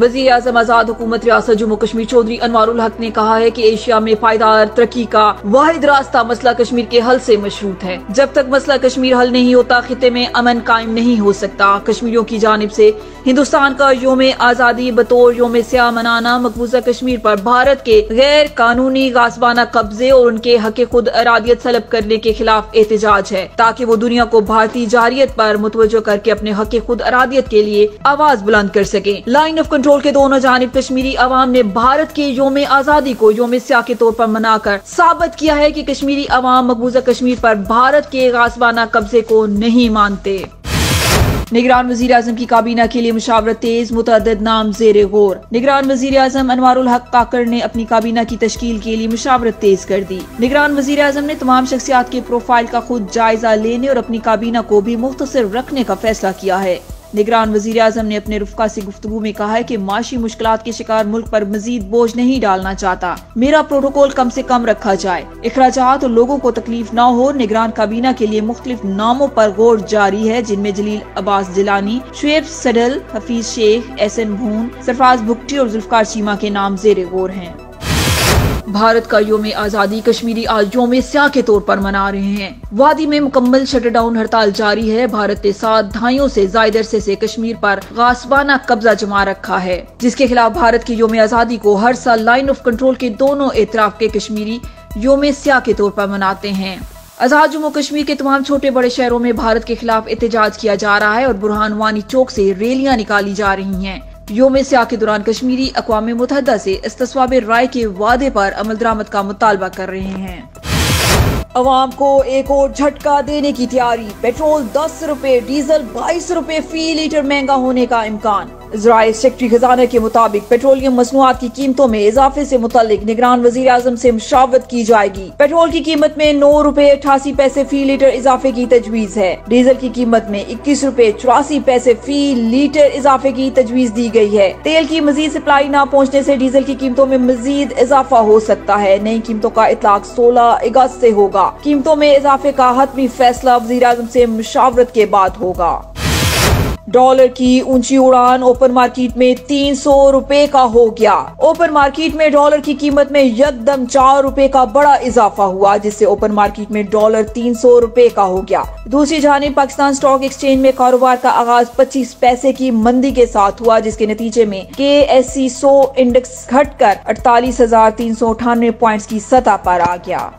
वज़ीर आज़म आजाद हुकूमत रियासत जम्मू कश्मीर चौधरी अनवारुल हक ने कहा है कि एशिया में पायदार तरक्की का वाहिद रास्ता मसला कश्मीर के हल से मशरूत है। जब तक मसला कश्मीर हल नहीं होता खिते में अमन कायम नहीं हो सकता। कश्मीरियों की जानिब से हिंदुस्तान का योम आजादी बतौर योम स्याह मनाना मकबूजा कश्मीर पर भारत के गैर कानूनी गासबाना कब्जे और उनके हक खुद इरादियत सलब करने के खिलाफ एहतजाज है, ताकि वो दुनिया को भारतीय जारियत पर मुतवज्जो करके अपने हक खुद इरादियत के लिए आवाज बुलंद कर सके। लाइन ऑफ कंट्रोल के दोनों जानिब कश्मीरी अवाम ने भारत के योम आजादी को योम स्याह के तौर पर मनाकर साबित किया है कि कश्मीरी अवाम मकबूजा कश्मीर पर भारत के गासबाना कब्जे को नहीं मानते। निगरान वज़ीर आज़म की काबीना के लिए मुशावरत तेज, मुतअद्दिद नाम ज़ेरे गौर। निगरान वज़ीर आज़म अनवारुल हक काकड़ ने अपनी काबीना की तश्कील के लिए मुशावरत तेज कर दी। निगरान वज़ीर आज़म ने तमाम शख्सियात के प्रोफाइल का खुद जायजा लेने और अपनी काबीना को भी मुख्तसर रखने का फैसला किया है। निगरान वज़ीर आज़म ने अपने रुफ़का से गुफ्तगू में कहा है कि माशी मुश्किलात के शिकार मुल्क पर मजीद बोझ नहीं डालना चाहता। मेरा प्रोटोकॉल कम से कम रखा जाए, इखराजात और लोगों को तकलीफ न हो। निगरान काबीना के लिए मुख्तलिफ नामों पर गौर जारी है, जिनमें जलील अब्बास जिलानी, शुएब सडल, हफीज शेख, एहसन भून, सरफराज भुगटी और जुल्फकार चीमा के नाम ज़ेरे गौर हैं। भारत का योम आजादी कश्मीरी आज योम स्याह के तौर पर मना रहे हैं। वादी में मुकम्मल शटडाउन हड़ताल जारी है। भारत ने 7 दहाइयों से जायद अरसे से कश्मीर पर गासबाना कब्जा जमा रखा है, जिसके खिलाफ भारत की योम आजादी को हर साल लाइन ऑफ कंट्रोल के दोनों एतराफ के कश्मीरी योम स्याह के तौर पर मनाते हैं। आजाद जम्मू कश्मीर के तमाम छोटे बड़े शहरों में भारत के खिलाफ एहतजाज किया जा रहा है और बुरहान वानी चौक से रैलियां निकाली जा रही हैं। योम स्याह के दौरान कश्मीरी अक़वाम मुत्तहिदा से इस्तिस्वाब राय के वादे पर अमल दरामद का मुतालबा कर रहे हैं। अवाम को एक और झटका देने की तैयारी। पेट्रोल 10 रुपए, डीजल 22 रुपए फी लीटर महंगा होने का इम्कान। इजराइल सेक्रेटरी खजाना के मुताबिक पेट्रोलियम मसनूआत की कीमतों में इजाफे से मुतालिक निगरान वजीर आजम से मुशावरत की जाएगी। पेट्रोल की कीमत में 9 रुपए 88 पैसे फी लीटर इजाफे की तजवीज है। डीजल की कीमत में 21 रुपए 84 पैसे फी लीटर इजाफे की तजवीज दी गई है। तेल की मजीद सप्लाई न पहुँचने से डीजल की कीमतों में मजीद इजाफा हो सकता है। नई कीमतों का इतलाक 16 अगस्त से होगा। कीमतों में इजाफे का हतमी फैसला वजीर आजम से मुशावरत के बाद होगा। डॉलर की ऊंची उड़ान ओपन मार्केट में 300 रुपए का हो गया। ओपन मार्केट में डॉलर की कीमत में यकदम 4 रुपए का बड़ा इजाफा हुआ, जिससे ओपन मार्केट में डॉलर 300 रुपए का हो गया। दूसरी जानिब पाकिस्तान स्टॉक एक्सचेंज में कारोबार का आगाज 25 पैसे की मंदी के साथ हुआ, जिसके नतीजे में KSE 100 इंडेक्स घटकर 48,398 पॉइंट्स की सतह पर आ गया।